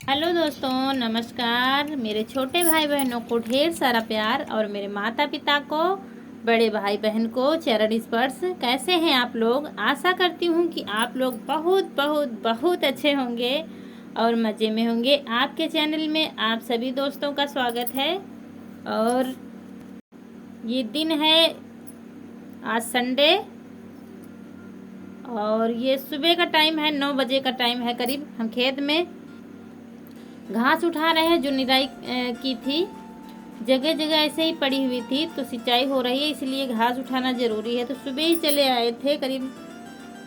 Hello दोस्तों, नमस्कार। मेरे छोटे भाई बहनों को ढेर सारा प्यार और मेरे माता पिता को, बड़े भाई बहन को चरण स्पर्श। कैसे हैं आप लोग? आशा करती हूँ कि आप लोग बहुत बहुत बहुत अच्छे होंगे और मज़े में होंगे। आपके चैनल में आप सभी दोस्तों का स्वागत है। और ये दिन है आज संडे और ये सुबह का टाइम है, 9 बजे का टाइम है करीब। हम खेत में घास उठा रहे हैं जो निराई की थी। जगह जगह ऐसे ही पड़ी हुई थी तो सिंचाई हो रही है, इसलिए घास उठाना ज़रूरी है। तो सुबह ही चले आए थे, करीब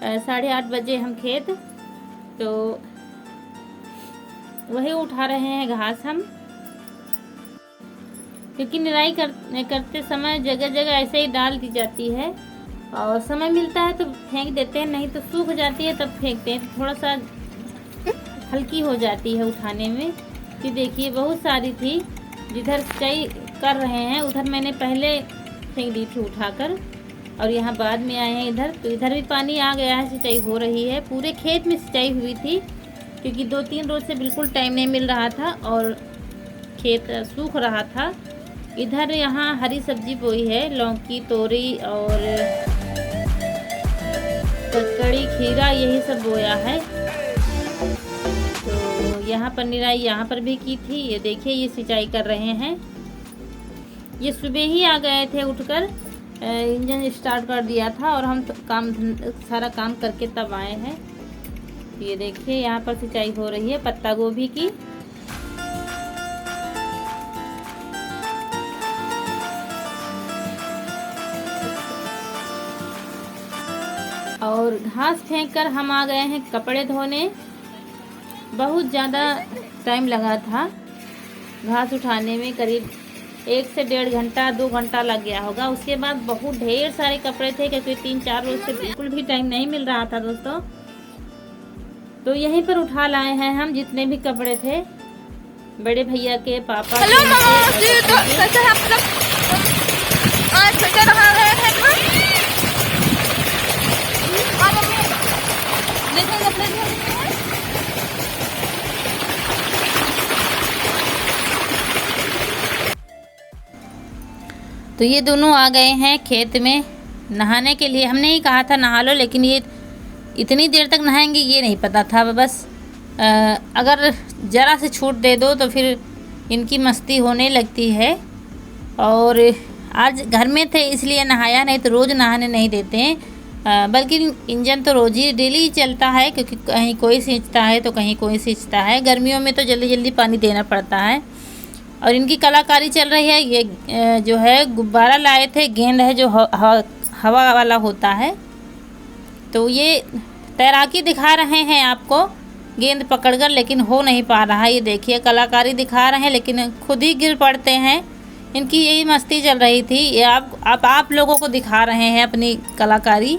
8:30 बजे हम खेत। तो वही उठा रहे हैं घास हम, क्योंकि निराई करते समय जगह जगह ऐसे ही डाल दी जाती है और समय मिलता है तो फेंक देते हैं, नहीं तो सूख जाती है तब फेंकते हैं। तो थोड़ा सा हल्की हो जाती है उठाने में। कि देखिए बहुत सारी थी, जिधर सिंचाई कर रहे हैं उधर मैंने पहले फेंक दी थी उठाकर, और यहाँ बाद में आए हैं इधर। तो इधर भी पानी आ गया है, सिंचाई हो रही है। पूरे खेत में सिंचाई हुई थी क्योंकि 2-3 रोज से बिल्कुल टाइम नहीं मिल रहा था और खेत सूख रहा था। इधर यहाँ हरी सब्जी बोई है, लौकी, तोरी और ककड़ी, खीरा, यही सब बोया है। यहाँ पर निराई यहाँ पर भी की थी। ये देखिए, ये सिंचाई कर रहे हैं। ये सुबह ही आ गए थे उठकर, इंजन स्टार्ट कर दिया था और हम सारा काम करके तब आए हैं। ये देखिए, यहाँ पर सिंचाई हो रही है पत्ता गोभी की। और घास फेंक कर हम आ गए हैं कपड़े धोने। बहुत ज़्यादा टाइम लगा था घास उठाने में, करीब 1 से 1.5 घंटा 2 घंटा लग गया होगा। उसके बाद बहुत ढेर सारे कपड़े थे क्योंकि 3-4 रोज से बिल्कुल भी टाइम नहीं मिल रहा था दोस्तों। तो यहीं पर उठा लाए हैं हम जितने भी कपड़े थे, बड़े भैया के, पापा के। तो ये दोनों आ गए हैं खेत में नहाने के लिए। हमने ही कहा था नहा लो, लेकिन ये इतनी देर तक नहाएंगे ये नहीं पता था। बस अगर ज़रा से छूट दे दो तो फिर इनकी मस्ती होने लगती है। और आज घर में थे इसलिए नहाया, नहीं तो रोज़ नहाने नहीं देते हैं। बल्कि इंजन तो रोज़ ही डेली ही चलता है, क्योंकि कहीं कोई सींचता है तो कहीं कोई सींचता है। गर्मियों में तो जल्दी जल्दी पानी देना पड़ता है। और इनकी कलाकारी चल रही है। ये जो है गुब्बारा लाए थे, गेंद है जो हवा वाला होता है। तो ये तैराकी दिखा रहे हैं आपको गेंद पकड़कर, लेकिन हो नहीं पा रहा है। ये देखिए, कलाकारी दिखा रहे हैं लेकिन खुद ही गिर पड़ते हैं। इनकी यही मस्ती चल रही थी। ये आप लोगों को दिखा रहे हैं अपनी कलाकारी।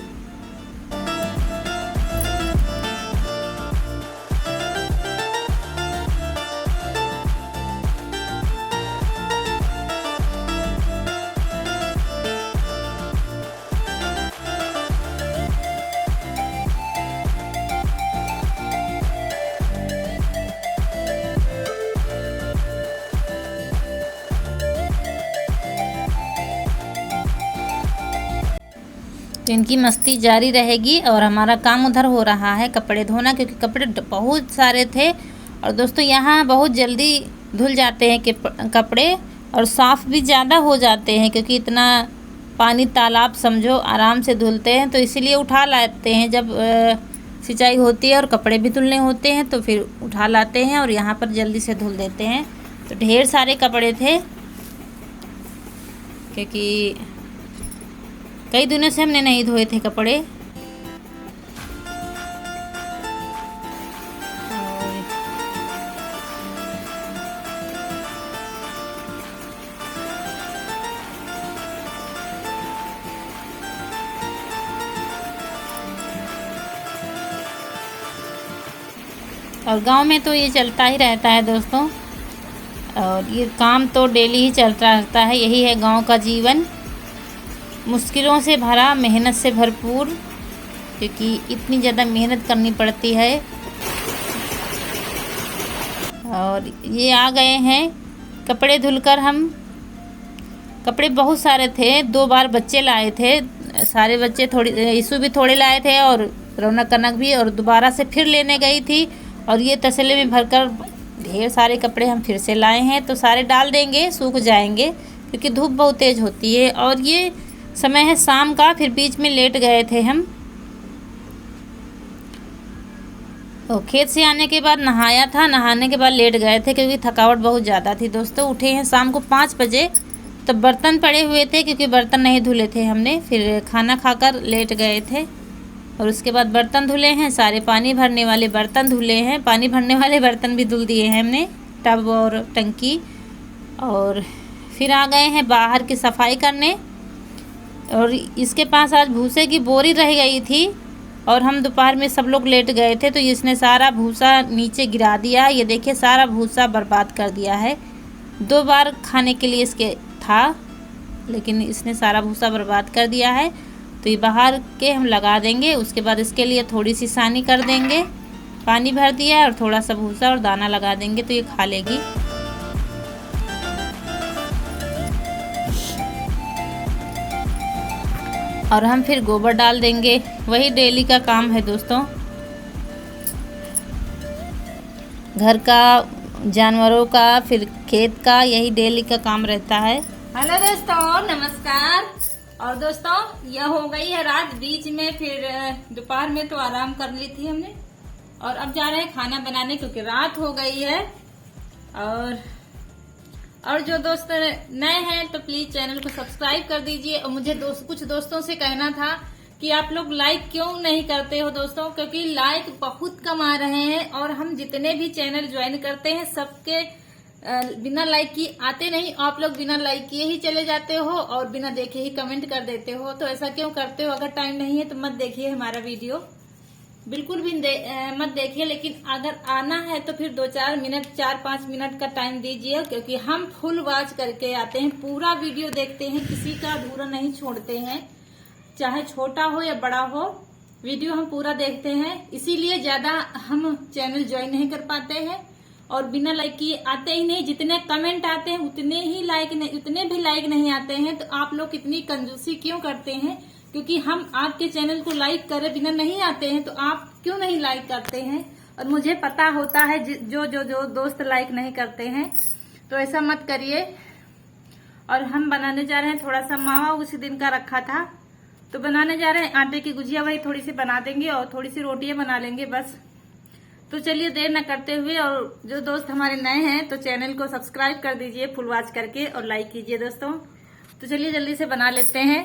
तो इनकी मस्ती जारी रहेगी और हमारा काम उधर हो रहा है कपड़े धोना, क्योंकि कपड़े बहुत सारे थे। और दोस्तों यहाँ बहुत जल्दी धुल जाते हैं कपड़े, और साफ़ भी ज़्यादा हो जाते हैं, क्योंकि इतना पानी तालाब समझो, आराम से धुलते हैं। तो इसीलिए उठा लाते हैं जब सिंचाई होती है और कपड़े भी धुलने होते हैं तो फिर उठा लाते हैं और यहाँ पर जल्दी से धुल देते हैं। तो ढेर सारे कपड़े थे क्योंकि कई दिनों से हमने नहीं धोए थे कपड़े। और गांव में तो ये चलता ही रहता है दोस्तों, और ये काम तो डेली ही चलता रहता है। यही है गांव का जीवन, मुश्किलों से भरा, मेहनत से भरपूर, क्योंकि इतनी ज़्यादा मेहनत करनी पड़ती है। और ये आ गए हैं कपड़े धुलकर। हम कपड़े बहुत सारे थे, 2 बार बच्चे लाए थे, सारे बच्चे, थोड़ी ईशु भी थोड़े लाए थे और रौनक कनक भी, और दोबारा से फिर लेने गई थी। और ये तसले में भरकर ढेर सारे कपड़े हम फिर से लाए हैं, तो सारे डाल देंगे, सूख जाएंगे क्योंकि धूप बहुत तेज़ होती है। और ये समय है शाम का, फिर बीच में लेट गए थे हम। तो खेत से आने के बाद नहाया था, नहाने के बाद लेट गए थे क्योंकि थकावट बहुत ज़्यादा थी दोस्तों। उठे हैं शाम को 5 बजे, तो बर्तन पड़े हुए थे क्योंकि बर्तन नहीं धुले थे हमने। फिर खाना खाकर लेट गए थे और उसके बाद बर्तन धुले हैं, सारे पानी भरने वाले बर्तन धुले हैं, पानी भरने वाले बर्तन भी धुल दिए हैं हमने, टब और टंकी। और फिर आ गए हैं बाहर की सफाई करने। और इसके पास आज भूसे की बोरी रह गई थी और हम दोपहर में सब लोग लेट गए थे, तो इसने सारा भूसा नीचे गिरा दिया। ये देखिए सारा भूसा बर्बाद कर दिया है। 2 बार खाने के लिए इसके था, लेकिन इसने सारा भूसा बर्बाद कर दिया है। तो ये बाहर के हम लगा देंगे, उसके बाद इसके लिए थोड़ी सी सानी कर देंगे। पानी भर दिया है और थोड़ा सा भूसा और दाना लगा देंगे तो ये खा लेगी। और हम फिर गोबर डाल देंगे, वही डेली का काम है दोस्तों। घर का, जानवरों का, फिर खेत का, यही डेली का काम रहता है। हेलो दोस्तों, नमस्कार। और दोस्तों यह हो गई है रात, बीच में फिर दोपहर में तो आराम कर ली थी हमने, और अब जा रहे हैं खाना बनाने क्योंकि रात हो गई है। और जो दोस्त नए हैं तो प्लीज चैनल को सब्सक्राइब कर दीजिए। और मुझे कुछ दोस्तों से कहना था कि आप लोग लाइक क्यों नहीं करते हो दोस्तों, क्योंकि लाइक बहुत कम आ रहे हैं और हम जितने भी चैनल ज्वाइन करते हैं सबके बिना लाइक किए आते नहीं। आप लोग बिना लाइक किए ही चले जाते हो और बिना देखे ही कमेंट कर देते हो। तो ऐसा क्यों करते हो? अगर टाइम नहीं है तो मत देखिए हमारा वीडियो, बिल्कुल भी मत देखिए। लेकिन अगर आना है तो फिर 2-4 मिनट, 4-5 मिनट का टाइम दीजिए, क्योंकि हम फुल वॉच करके आते हैं, पूरा वीडियो देखते हैं, किसी का अधूरा नहीं छोड़ते हैं, चाहे छोटा हो या बड़ा हो, वीडियो हम पूरा देखते हैं। इसीलिए ज्यादा हम चैनल ज्वाइन नहीं कर पाते हैं और बिना लाइक किए आते ही नहीं। जितने कमेंट आते हैं उतने भी लाइक नहीं आते हैं। तो आप लोग इतनी कंजूसी क्यों करते हैं? क्योंकि हम आपके चैनल को लाइक करे बिना नहीं आते हैं, तो आप क्यों नहीं लाइक करते हैं? और मुझे पता होता है जो दोस्त लाइक नहीं करते हैं, तो ऐसा मत करिए। और हम बनाने जा रहे हैं, थोड़ा सा मावा उसी दिन का रखा था तो बनाने जा रहे हैं आटे की गुजिया, वही थोड़ी सी बना देंगे और थोड़ी सी रोटियां बना लेंगे बस। तो चलिए देर न करते हुए, और जो दोस्त हमारे नए हैं तो चैनल को सब्सक्राइब कर दीजिए फुल वॉच करके और लाइक कीजिए दोस्तों। तो चलिए जल्दी से बना लेते हैं।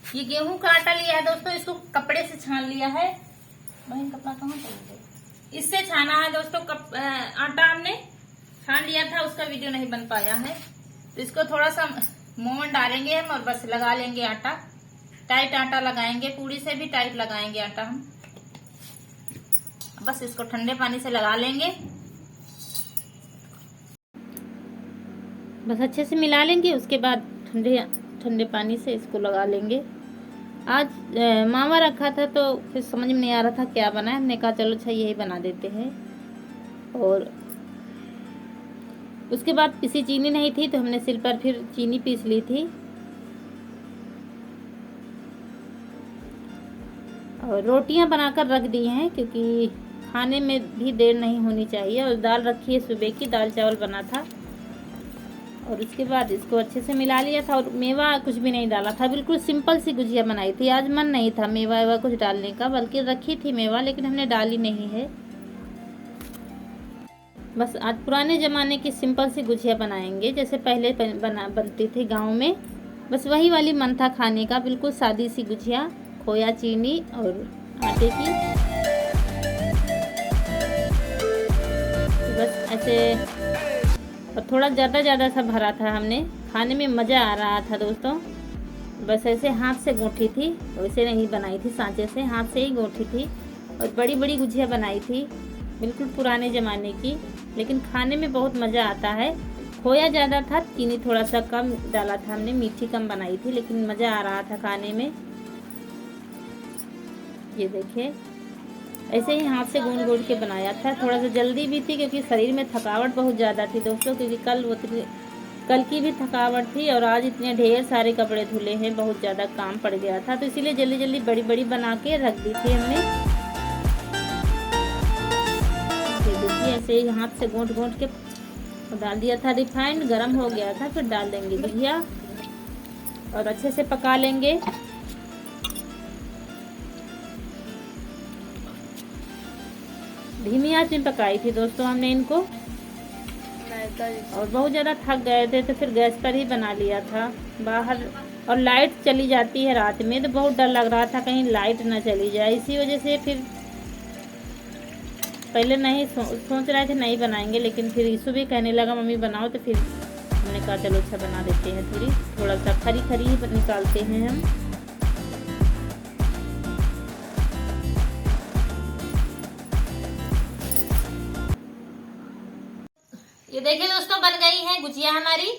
ये गेहूं का आटा लिया है दोस्तों, इसको कपड़े से छान लिया है। वही कपड़ा कहाँ चला गया? इससे छाना है दोस्तों। आटा हमने छान लिया था, उसका वीडियो नहीं बन पाया है। तो इसको थोड़ा सा मोमन डालेंगे हम और बस लगा लेंगे आटा। टाइट आटा लगाएंगे, पूरी से भी टाइट लगाएंगे आटा हम। बस इसको ठंडे पानी से लगा लेंगे, बस अच्छे से मिला लेंगे। उसके बाद ठंडे पानी से इसको लगा लेंगे। आज मावा रखा था तो फिर समझ में नहीं आ रहा था क्या बना है। हमने कहा चलो अच्छा यही बना देते हैं। और उसके बाद पिसी चीनी नहीं थी तो हमने सिल पर फिर चीनी पीस ली थी। और रोटियां बनाकर रख दी हैं क्योंकि खाने में भी देर नहीं होनी चाहिए। और दाल रखी है, सुबह की दाल चावल बना था। और उसके बाद इसको अच्छे से मिला लिया था। और मेवा कुछ भी नहीं डाला था, बिल्कुल सिंपल सी गुजिया बनाई थी। आज मन नहीं था मेवा वेवा कुछ डालने का, बल्कि रखी थी मेवा लेकिन हमने डाली नहीं है। बस आज पुराने ज़माने की सिंपल सी गुजिया बनाएंगे जैसे पहले बनती थी गाँव में। बस वही वाली मन था खाने का, बिल्कुल सादी सी गुजिया, खोया, चीनी और आटे की। बस ऐसे, और थोड़ा ज़्यादा सा भरा था हमने, खाने में मज़ा आ रहा था दोस्तों। बस ऐसे हाथ से गूँथी थी, वैसे नहीं बनाई थी सांचे से, हाथ से ही गूँथी थी। और बड़ी बड़ी गुजिया बनाई थी, बिल्कुल पुराने ज़माने की, लेकिन खाने में बहुत मज़ा आता है। खोया ज़्यादा था, चीनी थोड़ा सा कम डाला था हमने, मीठी कम बनाई थी, लेकिन मज़ा आ रहा था खाने में। ये देखिए ऐसे ही हाथ से गूंद गूंद के बनाया था। थोड़ा सा जल्दी भी थी क्योंकि शरीर में थकावट बहुत ज़्यादा थी दोस्तों, क्योंकि कल की भी थकावट थी और आज इतने ढेर सारे कपड़े धुले हैं, बहुत ज़्यादा काम पड़ गया था, तो इसीलिए जल्दी जल्दी बड़ी बड़ी बना के रख दी थी हमने। देखिए ऐसे ही हाथ से गूंद गूंद के डाल दिया था। रिफाइंड गर्म हो गया था, फिर डाल देंगे गुजिया और अच्छे से पका लेंगे। धीमी आंच में पकाई थी दोस्तों हमने इनको, और बहुत ज़्यादा थक गए थे तो फिर गैस पर ही बना लिया था बाहर। और लाइट चली जाती है रात में तो बहुत डर लग रहा था कहीं लाइट ना चली जाए, इसी वजह से फिर पहले नहीं सोच रहे थे नहीं बनाएंगे, लेकिन फिर ईशु भी कहने लगा मम्मी बनाओ, तो फिर हमने कहा चलो अच्छा बना देते हैं। थोड़ा सा खरी खरी ही निकालते हैं हम। ये देखिए दोस्तों बन गई है गुजिया हमारी,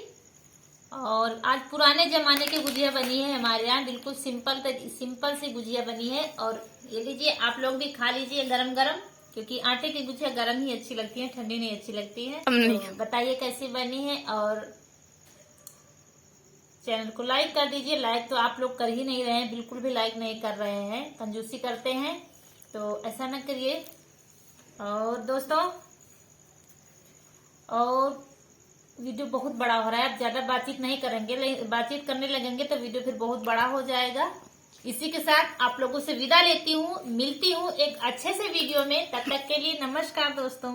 और आज पुराने जमाने की गुजिया बनी है हमारे यहाँ, बिल्कुल सिंपल सी गुजिया बनी है। और ये लीजिए आप लोग भी खा लीजिए गरम गरम, क्योंकि आटे की गुजिया गरम ही अच्छी लगती है, ठंडी नहीं अच्छी लगती है। तो बताइए कैसी बनी है, और चैनल को लाइक कर दीजिए। लाइक तो आप लोग कर ही नहीं रहे हैं, बिल्कुल भी लाइक नहीं कर रहे हैं, कंजूसी करते हैं, तो ऐसा न करिए। और दोस्तों और वीडियो बहुत बड़ा हो रहा है, अब ज्यादा बातचीत नहीं करेंगे, बातचीत करने लगेंगे तो वीडियो फिर बहुत बड़ा हो जाएगा। इसी के साथ आप लोगों से विदा लेती हूँ, मिलती हूँ एक अच्छे से वीडियो में, तब तक के लिए नमस्कार दोस्तों।